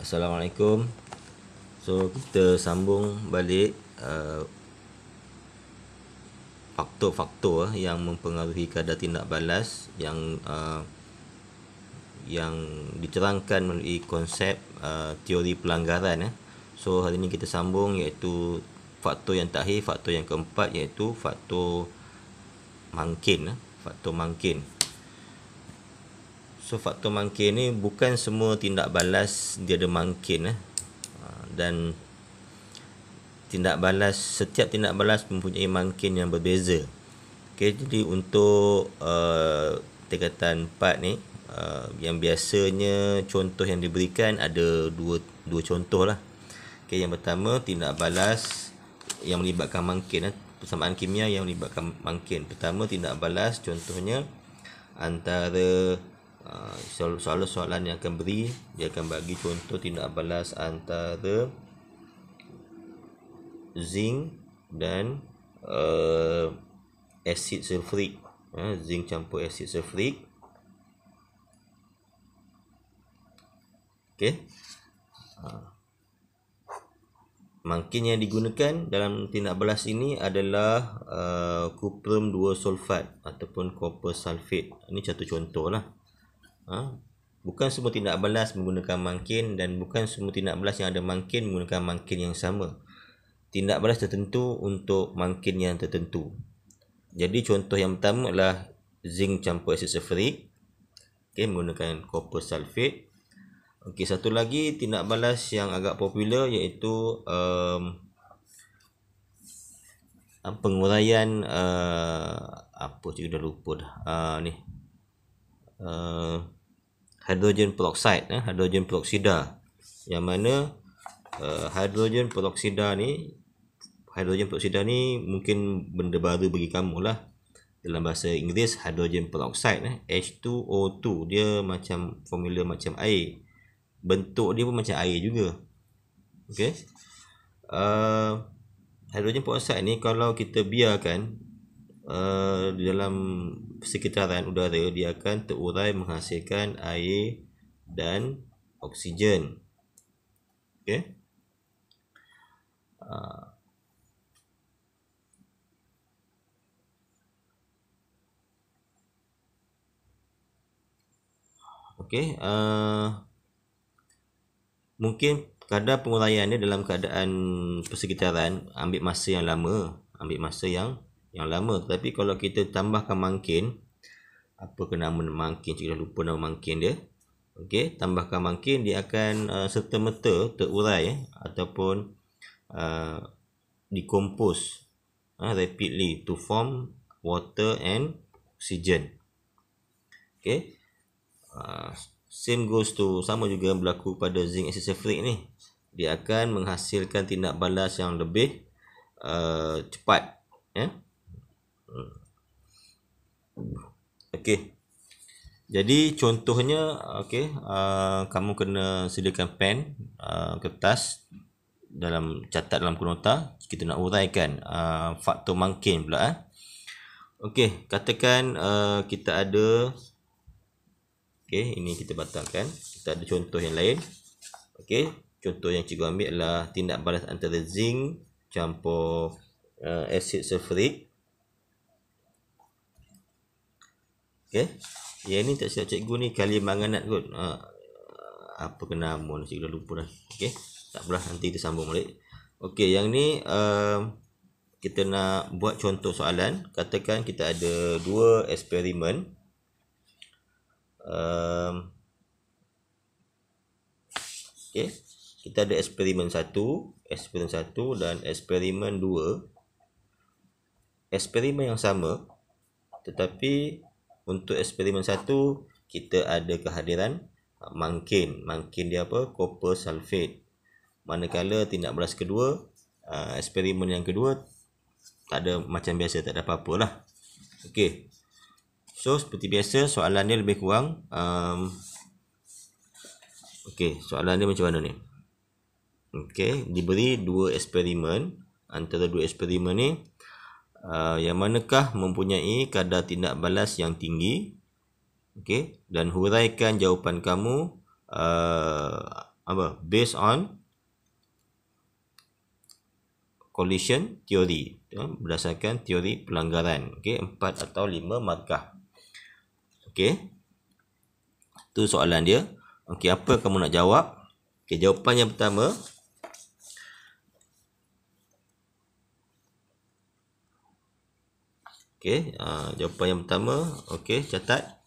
Assalamualaikum. So kita sambung balik faktor-faktor yang mempengaruhi kadar tindak balas yang diterangkan melalui konsep teori pelanggaran. So hari ini kita sambung iaitu faktor yang terakhir, faktor yang keempat iaitu faktor mangkin. Faktor mangkin. So faktor mangkin ni bukan semua tindak balas dia ada mangkin dan setiap tindak balas mempunyai mangkin yang berbeza. Okey, jadi untuk tingkatan 4 ni yang biasanya contoh yang diberikan ada dua contoh lah. Okey, yang pertama tindak balas yang melibatkan mangkin, persamaan kimia yang melibatkan mangkin. Pertama tindak balas contohnya antara soalan yang akan beri, dia akan bagi contoh tindak balas antara zinc dan asid sulfurik. Zinc campur asid sulfurik. Okey. Mangkin yang digunakan dalam tindak balas ini adalah kuprum 2 sulfat ataupun copper sulfate. Ini satu contoh lah. Bukan semua tindak balas menggunakan mangkin dan bukan semua tindak balas yang ada mangkin menggunakan mangkin yang sama. Tindak balas tertentu untuk mangkin yang tertentu. Jadi contoh yang pertama adalah zinc campur asid sulfurik. Okey, menggunakan copper sulfate. Okey, satu lagi tindak balas yang agak popular iaitu penguraian apa cikgu dah lupa dah. Hidrogen peroksida, hidrogen peroksida, yang mana hidrogen peroksida ni mungkin benda baru bagi kamu lah. Dalam bahasa Inggeris hidrogen peroksida, H2O2, dia macam formula macam air, bentuk dia pun macam air juga. Okey, hidrogen peroksida ni kalau kita biarkan di dalam sekitaran udara, dia akan terurai menghasilkan air dan oksigen. Okey. Okey, mungkin kadar penguraian dia dalam keadaan persekitaran ambil masa yang lama, tetapi kalau kita tambahkan mangkin, apa ke nama mangkin, cikgu dah lupa nama mangkin dia. Okey, tambahkan mangkin, dia akan serta-merta terurai ataupun decompose rapidly to form water and oxygen. Okey, same goes to, sama juga berlaku pada zinc acid sulfurik ni. Dia akan menghasilkan tindak balas yang lebih cepat. Okey, jadi contohnya, kamu kena sediakan pen, kertas, catat dalam nota. Kita nak uraikan faktor mangkin pula. Okey, katakan kita ada, ini kita batalkan. Kita ada contoh yang lain. Okey, contoh yang cikgu ambil adalah tindak balas antara zinc campur asid sulfurik. Okey, yang ni tak silap cikgu ni kali manganat kot. Apa ke nama ni, cikgu dah lupa dah. Okey, tak apalah, nanti kita sambung balik. Okey, yang ni kita nak buat contoh soalan. Katakan kita ada dua eksperimen. Okey, kita ada eksperimen 1 dan eksperimen 2. Eksperimen yang sama, tetapi untuk eksperimen 1 kita ada kehadiran mangkin. Mangkin dia apa? Copper sulfate. Manakala tindak balas kedua, eksperimen yang kedua, tak ada, macam biasa, tak ada apa-apa lah. Okey, so seperti biasa soalan dia lebih kurang soalan dia macam mana ni? Okey, diberi dua eksperimen. Antara dua eksperimen ni, yang manakah mempunyai kadar tindak balas yang tinggi? Okey, dan huraikan jawapan kamu apa? Based on collision theory, berdasarkan teori pelanggaran. Okey, 4 atau 5 markah. Okey, tu soalan dia. Okey, apa kamu nak jawab? Okey, jawapan yang pertama, okey, jawapan yang pertama, okey, catat.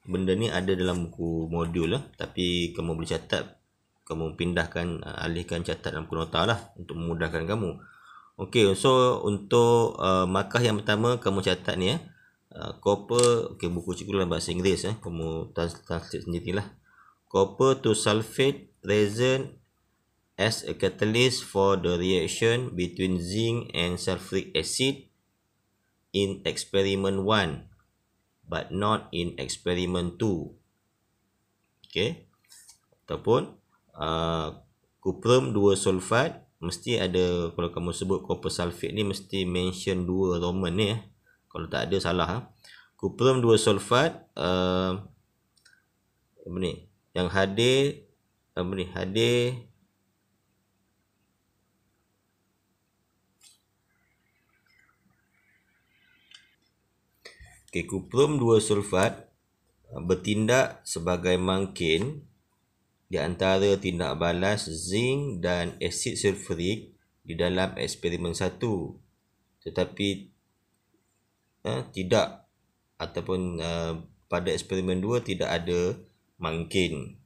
Benda ni ada dalam buku modul lah, tapi kamu boleh catat, kamu pindahkan, alihkan catat dalam buku nota lah untuk memudahkan kamu. Okey, so untuk markah yang pertama kamu catat ni copper, okey, buku cikgu dalam bahasa Inggeris, kamu translate sendirilah. Copper to sulfate present as a catalyst for the reaction between zinc and sulfuric acid in experiment 1 but not in experiment 2. Okey, ataupun cuprum 2 sulfat, mesti ada, kalau kamu sebut copper sulfate ni mesti mention 2 Roman ni kalau tak ada salah. Cuprum 2 sulfat apa ni, yang hadir apa ni, hadir okey, cuprum 2 sulfat bertindak sebagai mangkin di antara tindak balas zinc dan asid sulfurik di dalam eksperimen 1, tetapi tidak, ataupun pada eksperimen 2 tidak ada mangkin.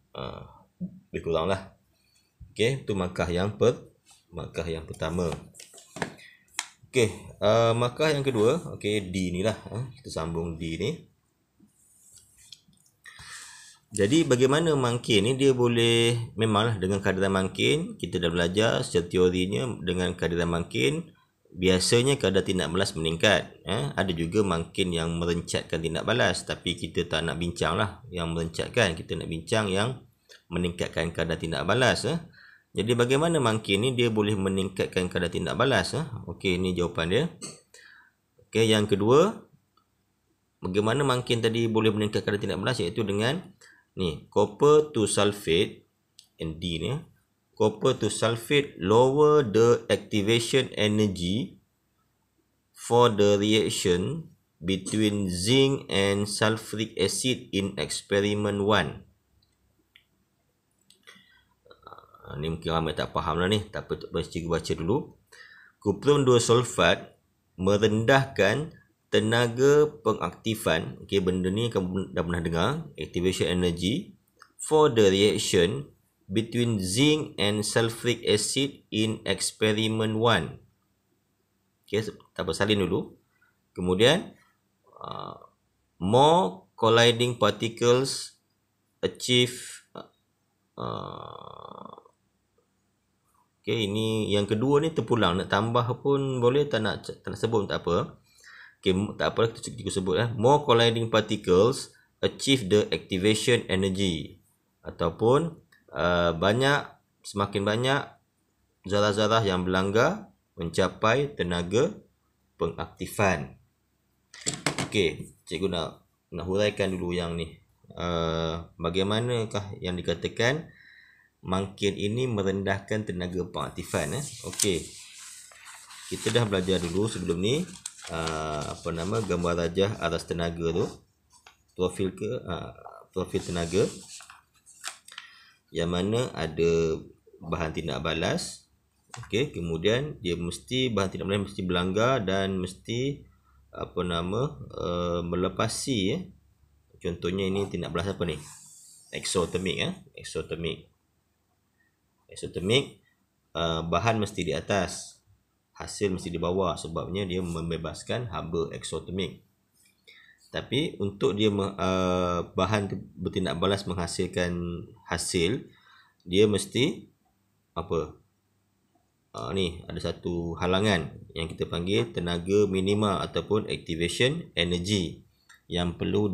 Lebih kuranglah. Okey, itu markah yang pertama. Okey, markah yang kedua, okey, D ni lah. Kita sambung D ni. Jadi bagaimana mangkin ni dia boleh, memanglah dengan kadaran mangkin, kita dah belajar secara teorinya, dengan kadaran mangkin biasanya kadar tindak balas meningkat. Ada juga mangkin yang merencatkan tindak balas, tapi kita tak nak bincang lah yang merencatkan, kita nak bincang yang meningkatkan kadar tindak balas. Jadi bagaimana mangkin ni dia boleh meningkatkan kadar tindak balas? Okey, ini jawapan dia. Okey, yang kedua, bagaimana mangkin tadi boleh meningkatkan kadar tindak balas, iaitu dengan ni, copper to sulfate, and D ni, copper to sulfate lower the activation energy for the reaction between zinc and sulfuric acid in experiment 1. Ni mungkin ramai tak faham lah ni, tak apa, cikgu baca dulu. Cuprum 2 sulfat merendahkan tenaga pengaktifan, okey, benda ni kamu dah pernah dengar, activation energy for the reaction between zinc and sulfuric acid in experiment 1. Okey, tak apa, salin dulu. Kemudian more colliding particles achieve okey, ini yang kedua ni terpulang, nak tambah pun boleh, tak nak sebut tak apa. Okey, tak apa, kita sebut more colliding particles achieve the activation energy, ataupun semakin banyak zarah-zarah yang berlanggar mencapai tenaga pengaktifan. Okey, cikgu nak huraikan dulu yang ni. Bagaimanakah yang dikatakan mangkin ini merendahkan tenaga pengaktifan? Okey, kita dah belajar dulu sebelum ni gambar rajah aras tenaga tu, profil tenaga, yang mana ada bahan tindak balas. Okey, kemudian dia mesti, bahan tindak balas mesti berlanggar dan mesti melepasi. Contohnya ini tindak balas apa ni? Exothermic. Exothermic, bahan mesti di atas, hasil mesti di bawah, sebabnya dia membebaskan haba exothermic. Tapi untuk dia bahan bertindak balas menghasilkan hasil, dia mesti ni ada satu halangan yang kita panggil tenaga minima ataupun activation energy yang perlu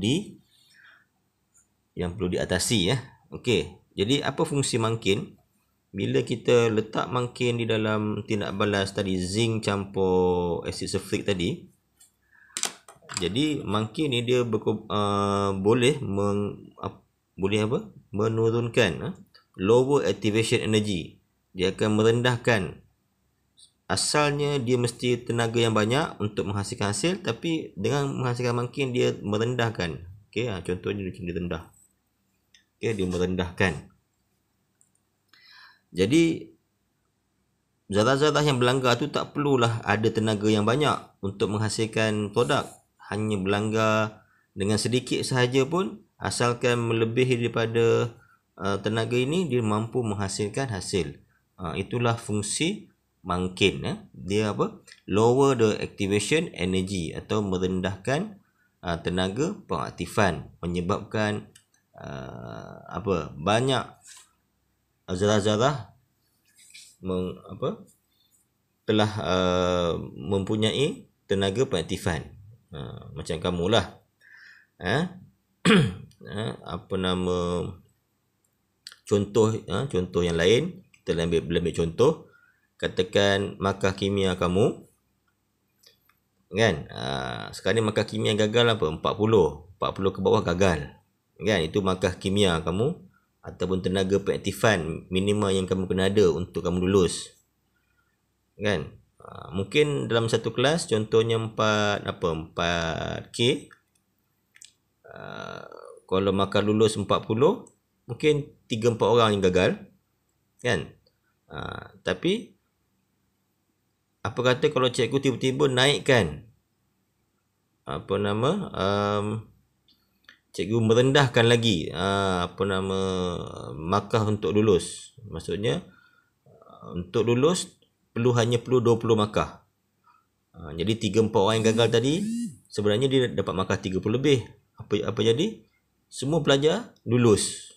diatasi. Okey, jadi apa fungsi mangkin? Bila kita letak mangkin di dalam tindak balas tadi, zinc campur asid sulfurik tadi, jadi mangkin ni dia boleh menurunkan lower activation energy. Dia akan merendahkan. Asalnya dia mesti tenaga yang banyak untuk menghasilkan hasil, tapi dengan menghasilkan makin dia merendahkan. Okey, contohnya dia rendah. Okey, dia merendahkan. Jadi zarah-zarah yang berlanggar tu tak perlulah ada tenaga yang banyak untuk menghasilkan produk. Hanya berlanggar dengan sedikit sahaja pun, asalkan melebihi daripada tenaga ini, dia mampu menghasilkan hasil. Itulah fungsi makin. Dia apa? Lower the activation energy, atau merendahkan tenaga pengaktifan, menyebabkan banyak zarah-zarah telah mempunyai tenaga pengaktifan. Macam kamulah. Contoh yang lain, kita ambil contoh. Katakan markah kimia kamu, kan? Sekarang ni markah kimia gagal apa? 40 ke bawah gagal, kan? Itu markah kimia kamu, ataupun tenaga pengaktifan minima yang kamu kena ada untuk kamu lulus, kan? Mungkin dalam satu kelas, contohnya 4K, kalau markah lulus 40, mungkin 3-4 orang yang gagal, kan? Tapi apa kata kalau cikgu tiba-tiba naikkan cikgu merendahkan lagi markah untuk lulus. Maksudnya untuk lulus hanya perlu 20 markah. Jadi 3-4 orang yang gagal tadi sebenarnya dia dapat markah 30 lebih. Apa jadi? Semua pelajar lulus.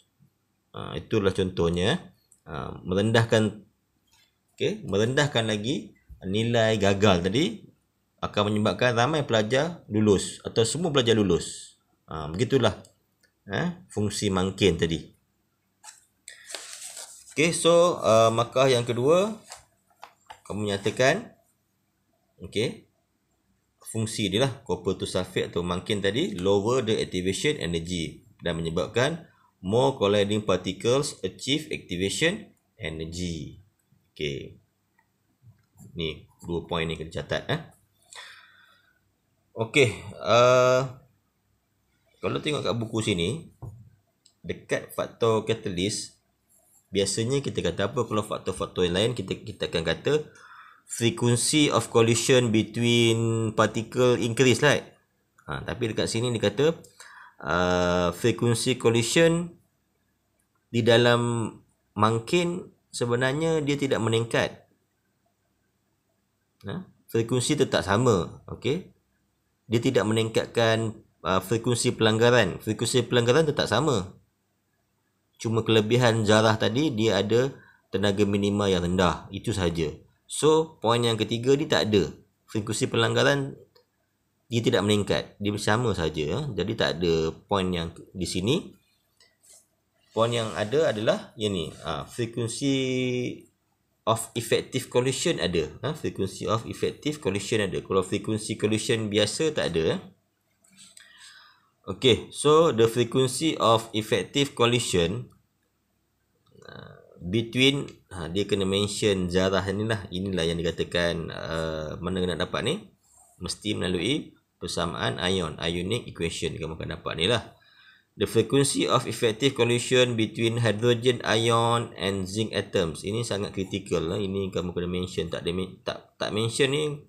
Itulah contohnya. Merendahkan lagi nilai gagal tadi akan menyebabkan ramai pelajar lulus atau semua pelajar lulus. Begitulah fungsi makin tadi. Okey, so markah yang kedua, kamu nyatakan fungsi dia lah, copper to sulfate atau makin tadi lower the activation energy dan menyebabkan more colliding particles achieve activation energy. Okey. Ni 2 poin ni kena catat. Okey, kalau tengok kat buku sini, dekat faktor catalyst, biasanya kita kata apa? Kalau faktor-faktor yang lain, kita akan kata frequency of collision between particle increase, right? Tapi dekat sini dia kata frequency collision di dalam makin sebenarnya dia tidak meningkat. Frekuensi tetap sama. Okey, dia tidak meningkatkan frekuensi pelanggaran. Frekuensi pelanggaran tetap sama. Cuma kelebihan zarah tadi, dia ada tenaga minima yang rendah. Itu sahaja. So, poin yang ketiga ni tak ada. Frekuensi pelanggaran dia tidak meningkat. Dia sama sahaja. Jadi tak ada poin yang di sini. Poin yang ada adalah yang ni. Frekuensi of effective collision ada. Frequency of effective collision ada. Kalau frequency collision biasa tak ada. Okay, so the frequency of effective collision between, dia kena mention zarah ni lah. Inilah yang dikatakan mana nak dapat ni, mesti melalui persamaan ionic equation. Kamu akan dapat ni lah. The frequency of effective collision between hydrogen ion and zinc atoms. Ini sangat kritikal lah. Ini kamu kena mention. Tak mention ni,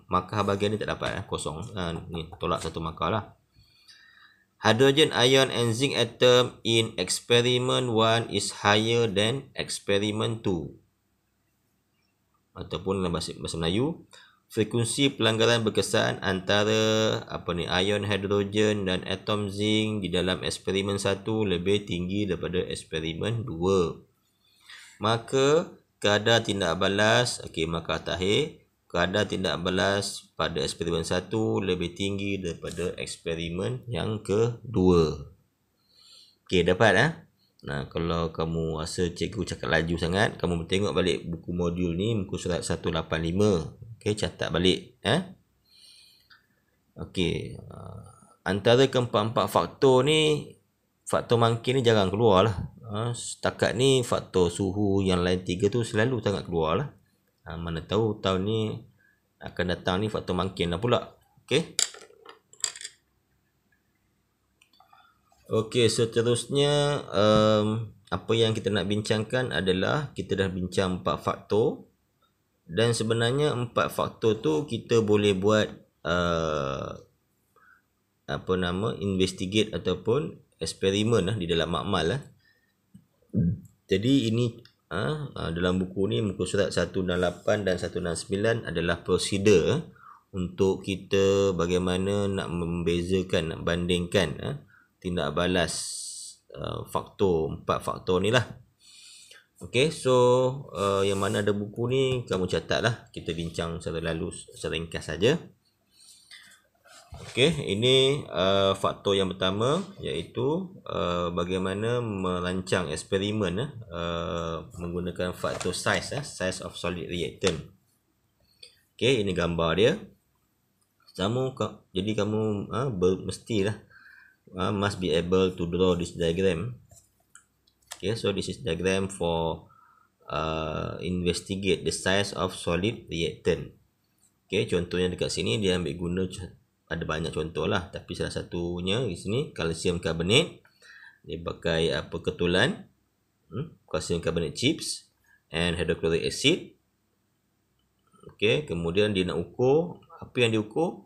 markah bahagian ni tak dapat. Kosong. Ni tolak satu markah lah. Hydrogen ion and zinc atom in experiment 1 is higher than experiment 2. Ataupun dalam bahasa Melayu, frekuensi pelanggaran berkesan antara ion hidrogen dan atom zinc di dalam eksperimen 1 lebih tinggi daripada eksperimen 2. Maka kadar tindak balas, markah takhir, kadar tindak balas pada eksperimen 1 lebih tinggi daripada eksperimen yang kedua. Dapat kalau kamu rasa cikgu cakap laju sangat, kamu tengok balik buku modul ni, muka surat 185. Catat balik. Antara keempat-empat faktor ni faktor mangkin ni jarang keluar lah. Setakat ni faktor suhu yang lain 3 tu selalu sangat keluar lah. Mana tahu tahun ni akan datang ni faktor mangkin lah pula. Okey. Okey, seterusnya apa yang kita nak bincangkan adalah kita dah bincang 4 faktor, dan sebenarnya 4 faktor tu kita boleh buat investigate ataupun eksperimen lah di dalam makmal lah. Jadi ini dalam buku ni, muka surat 168 dan 169 adalah prosedur untuk kita bagaimana nak membezakan, nak bandingkan tindak balas faktor, 4 faktor ni lah. Okey, so yang mana ada buku ni kamu catat lah, kita bincang secara lalu, secara ringkas saja. Okey, ini faktor yang pertama, iaitu bagaimana merancang eksperimen menggunakan faktor size, size of solid reactant. Okey, ini gambar dia. Jadi kamu mestilah must be able to draw this diagram. Okay, so this is diagram for investigate the size of solid reactant. Okay, contohnya dekat sini dia ambil guna, ada banyak contoh lah, tapi salah satunya di sini kalsium karbonat. Dia pakai ketulan kalsium karbonat chips and hydrochloric acid. Okay, kemudian dia nak ukur apa yang diukur.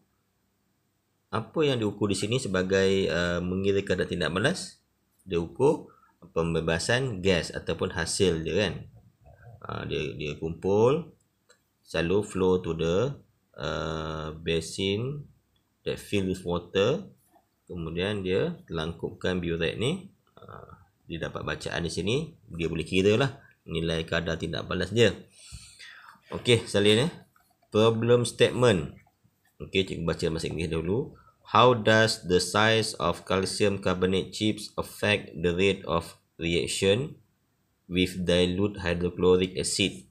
Apa yang diukur di sini sebagai mengira kadar tindak balas, dia ukur pembebasan gas ataupun hasil dia kan. Dia kumpul, selalu flow to the basin that fill with water. Kemudian dia langkupkan burette ni. Dia dapat bacaan di sini, dia boleh kira lah nilai kadar tindak balas dia. Okey, salin problem statement. Okey, cikgu baca bahasa Inggeris dulu. How does the size of calcium carbonate chips affect the rate of reaction with dilute hydrochloric acid?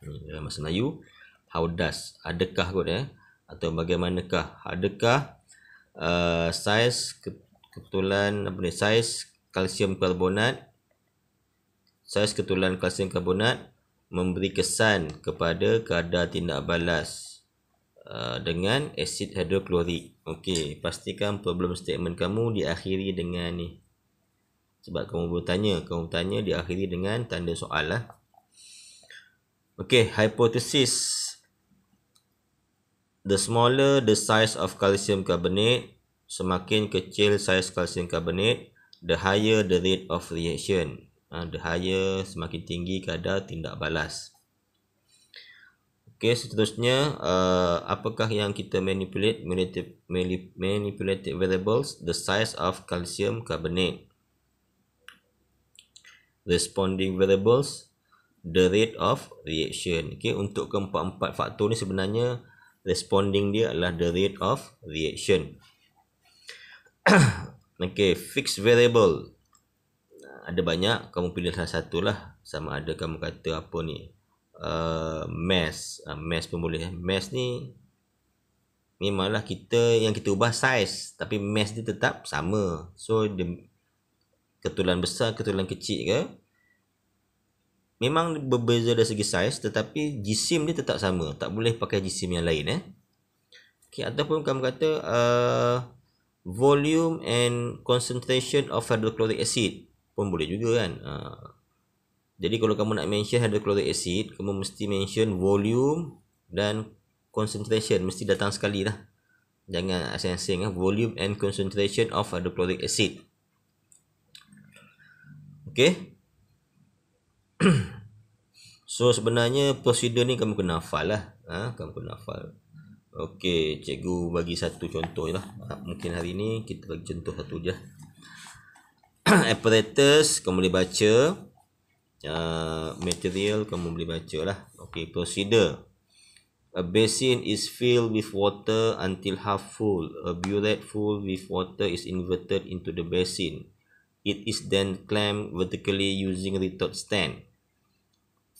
Dalam bahasa Melayu, how does, adakah kot atau bagaimanakah, adakah size ketulan size kalsium karbonat, size ketulan kalsium karbonat memberi kesan kepada kadar tindak balas dengan asid hidroklorik. Okey, pastikan problem statement kamu diakhiri dengan ni. Sebab kamu bertanya, diakhiri dengan tanda soal lah. Okey, hypothesis. The smaller the size of calcium carbonate, semakin kecil saiz calcium carbonate, the higher the rate of reaction. The higher, semakin tinggi kadar tindak balas. Okey, seterusnya apakah yang kita manipulate variables? The size of calcium carbonate. Responding variables, the rate of reaction. Okey, untuk keempat-empat faktor ni sebenarnya responding dia adalah the rate of reaction. Okey, fixed variable. Ada banyak, kamu pilih salah satu lah. Sama ada kamu kata apa ni, mass pun boleh. Mass ni memanglah yang kita ubah size, tapi mass dia tetap sama. So dia ketulan besar, ketulan kecil ke, memang berbeza dari segi size, tetapi jisim dia tetap sama. Tak boleh pakai jisim yang lain Okay, ataupun kamu kata volume and concentration of hydrochloric acid pun boleh juga kan. Jadi kalau kamu nak mention hydrochloric acid, kamu mesti mention volume dan concentration, mesti datang sekali lah. Jangan asing-asing volume and concentration of hydrochloric acid. Okay. So sebenarnya prosedur ni kamu kena hafal lah. Kamu kena hafal. Okay, cikgu bagi satu contoh lah. Mungkin hari ni kita bagi contoh satu je. Apparatus kamu boleh baca, material kamu boleh baca lah. Okay, prosedur. A basin is filled with water until half full. A burette full with water is inverted into the basin. It is then clamped vertically using retort stand.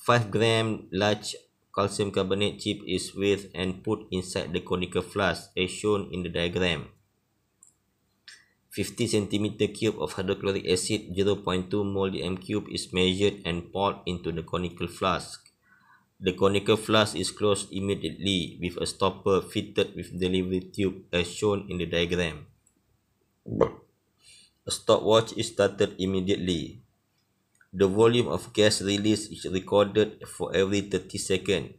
5 gram large calcium carbonate chip is weighed and put inside the conical flask as shown in the diagram. 50 cm³ of hydrochloric acid 0.2 mol dm cube is measured and poured into the conical flask. The conical flask is closed immediately with a stopper fitted with delivery tube as shown in the diagram. A stopwatch is started immediately. The volume of gas released is recorded for every 30 seconds.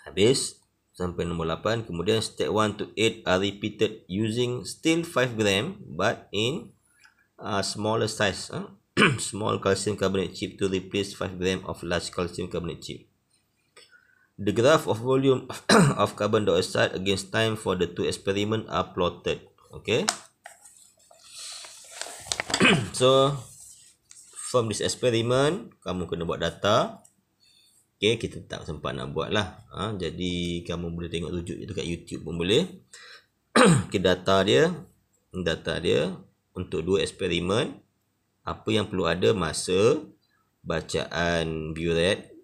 Habis sampai nombor 8. Kemudian step 1 to 8 are repeated using still 5 gram but in smaller size. Small calcium carbonate chip to replace 5 gram of large calcium carbonate chip. The graph of volume of carbon dioxide against time for the two experiments are plotted. Okay. So from this experiment, kamu kena buat data. Okay, kita tak sempat nak buat lah. Jadi kamu boleh tengok rujuk itu kat YouTube pun boleh. Okay, data dia untuk 2 eksperimen. Apa yang perlu ada? Masa, bacaan burette,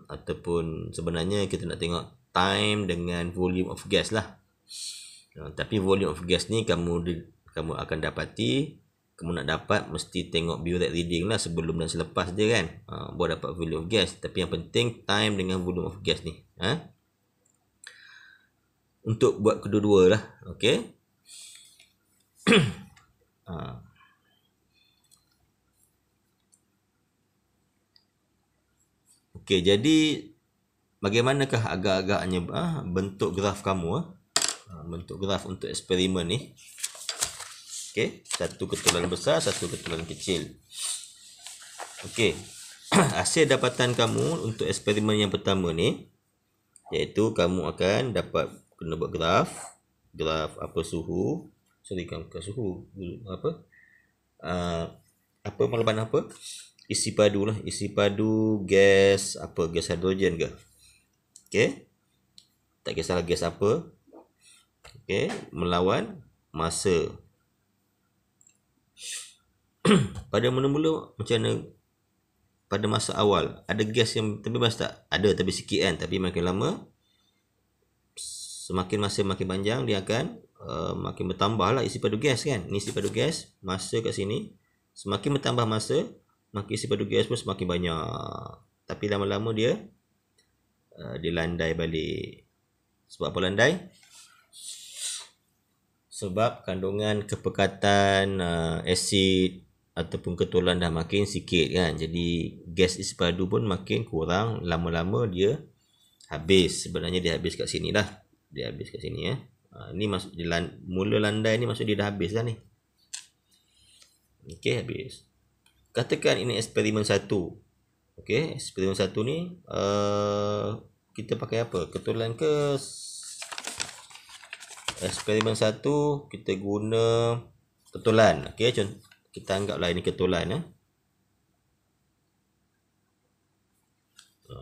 ataupun sebenarnya kita nak tengok time dengan volume of gas lah. Tapi volume of gas ni kamu akan dapati, kamu nak dapat mesti tengok burette reading lah sebelum dan selepas dia kan. Buat dapat volume of gas. Tapi yang penting time dengan volume of gas ni. Untuk buat kedua-dua lah. Okay. Okay, jadi bagaimanakah agak-agaknya bentuk graf kamu? Bentuk graf untuk eksperimen ni. Okay, satu ketulan besar, satu ketulan kecil. Okay, hasil dapatan kamu untuk eksperimen yang pertama ni, iaitu kamu akan dapat kena buat graf apa suhu, penglebatan apa? Isi padu lah, isi padu gas apa, gas hidrogen ke? Okay, tak kisahlah gas apa. Okay, melawan masa. Pada mula-mula macam mana? Pada masa awal ada gas yang terbebas tak? Ada, tapi sikit kan. Tapi makin lama, semakin masa makin panjang, dia akan makin bertambah lah isi padu gas kan. Ni isi padu gas, masa kat sini. Semakin bertambah masa, makin isi padu gas pun semakin banyak. Tapi lama-lama dia landai balik. Sebab apa landai? Sebab kandungan kepekatan asid ataupun ketulan dah makin sikit kan. Jadi gas isi padu pun makin kurang. Lama-lama dia habis. Sebenarnya dia habis kat sini lah. Dia habis kat sini ya. Ni maksud dia mula landai ni, maksud dia dah habis lah ni. Okey, habis. Katakan ini eksperimen 1. Okey, eksperimen 1 ni kita pakai apa? Ketulan ke? Eksperimen 1 kita guna ketulan. Okey, contoh kita anggaplah ini ketulan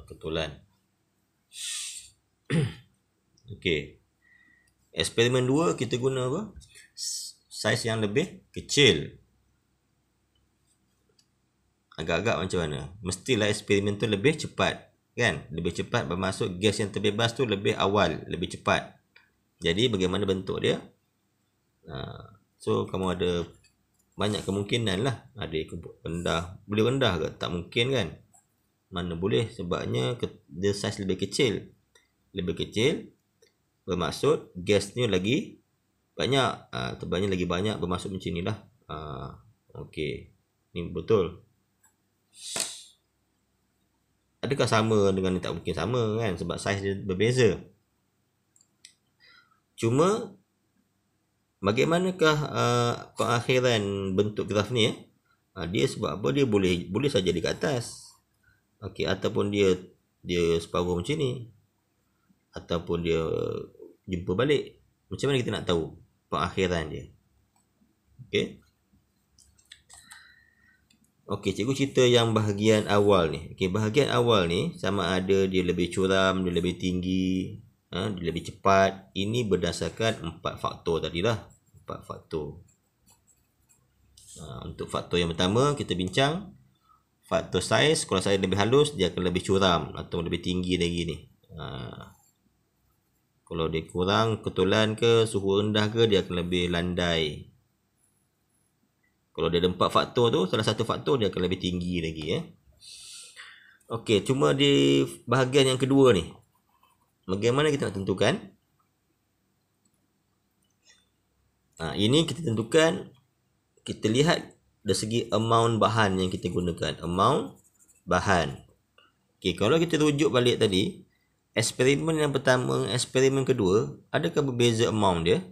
ketulan. Okey. Eksperimen 2 kita guna apa? Saiz yang lebih kecil. Agak-agak macam mana? Mestilah eksperimen tu lebih cepat kan? Lebih cepat bermaksud gas yang terbebas tu lebih awal, lebih cepat. Jadi bagaimana bentuk dia? So kamu ada banyak kemungkinan lah. Ada rendah, boleh rendah ke? Tak mungkin kan? Mana boleh, sebabnya dia saiz lebih kecil. Lebih kecil bermaksud gasnya lagi banyak. Tebalnya lagi banyak bermaksud macam ni lah. Okey, ni betul. Adakah sama dengan ni? Tak mungkin sama kan, sebab saiz dia berbeza. Cuma bagaimanakah pengakhiran bentuk graf ni? Dia sebab apa? Dia boleh saja di atas. Okey, ataupun dia separuh macam ni, ataupun dia jumpa balik. Macam mana kita nak tahu pengakhiran dia? Okey. Okey, cikgu cerita yang bahagian awal ni. Okey, bahagian awal ni sama ada dia lebih curam, dia lebih tinggi, dia lebih cepat. Ini berdasarkan 4 faktor tadilah. 4 faktor. Untuk faktor yang pertama kita bincang faktor saiz. Kalau saiz lebih halus, dia akan lebih curam atau lebih tinggi lagi ni. Kalau dia kurang ketulan ke, suhu rendah ke, dia akan lebih landai. Kalau dia ada 4 faktor tu, salah satu faktor dia akan lebih tinggi lagi ya. Okey, cuma di bahagian yang kedua ni, bagaimana kita nak tentukan? Ini kita tentukan, kita lihat dari segi amount bahan yang kita gunakan. Amount bahan. Okey, kalau kita rujuk balik tadi, eksperimen yang pertama, eksperimen kedua, adakah berbeza amount dia?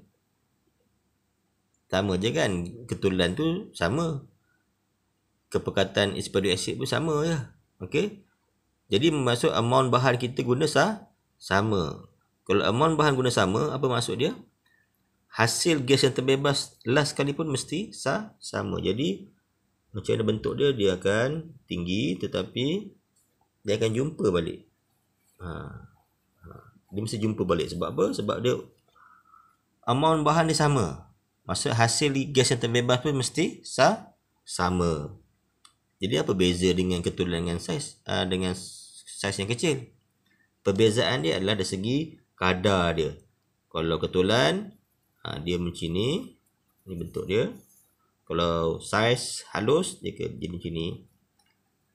Sama je kan, ketulan tu sama. Kepekatan sulfuric acid pun sama je. Okey. Jadi maksud amount bahan kita guna sama. Kalau amount bahan guna sama, apa maksud dia? Hasil gas yang terbebas last kali pun mesti sama. Jadi macam mana bentuk dia, dia akan tinggi tetapi dia akan jumpa balik. Dia mesti jumpa balik. Sebab apa? Sebab dia amount bahan dia sama. Maksud hasil gas yang terbebas pun mesti sama. Jadi apa beza dengan ketulan dengan saiz yang kecil? Perbezaan dia adalah dari segi kadar dia. Kalau ketulan, dia macam ni bentuk dia. Kalau saiz halus, dia jadi macam ni.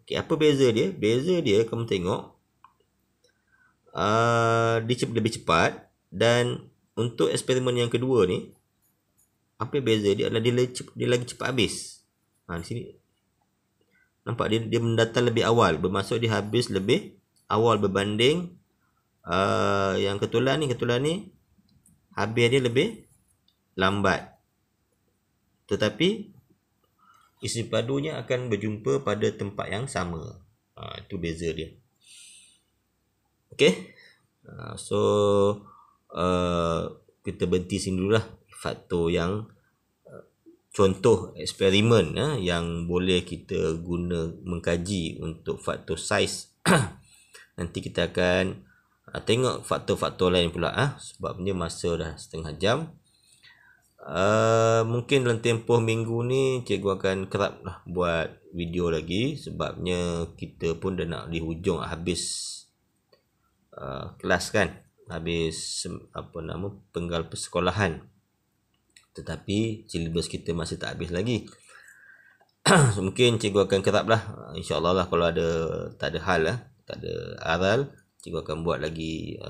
Okay, apa beza dia? Beza dia, kamu tengok, dia lebih cepat. Dan untuk eksperimen yang kedua ni, apa beza dia adalah dia lagi cepat habis. Di sini nampak dia mendatang lebih awal, bermaksud dia habis lebih awal berbanding yang ketulan ni habis dia lebih lambat. Tetapi isi padunya akan berjumpa pada tempat yang sama. Itu beza dia. Okey. So kita berhenti sini dululah faktor yang contoh eksperimen yang boleh kita guna mengkaji untuk faktor saiz. Nanti kita akan tengok faktor-faktor lain pula sebabnya masa dah setengah jam. Mungkin dalam tempoh minggu ni cikgu akan kerap buat video lagi sebabnya kita pun dah nak di hujung habis kelas kan, habis penggal persekolahan. Tetapi silibus kita masih tak habis lagi. So, mungkin cikgu akan kerap InsyaAllah lah, kalau tak ada hal tak ada aral, cikgu akan buat lagi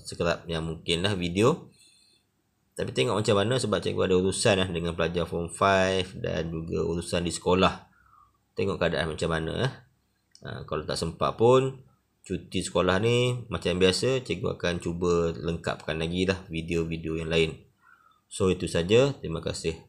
sekerap yang mungkin video. Tapi tengok macam mana, sebab cikgu ada urusan dengan pelajar form 5 dan juga urusan di sekolah. Tengok keadaan macam mana. Kalau tak sempat pun, cuti sekolah ni macam biasa, cikgu akan cuba lengkapkan lagi video-video yang lain. So itu saja, terima kasih.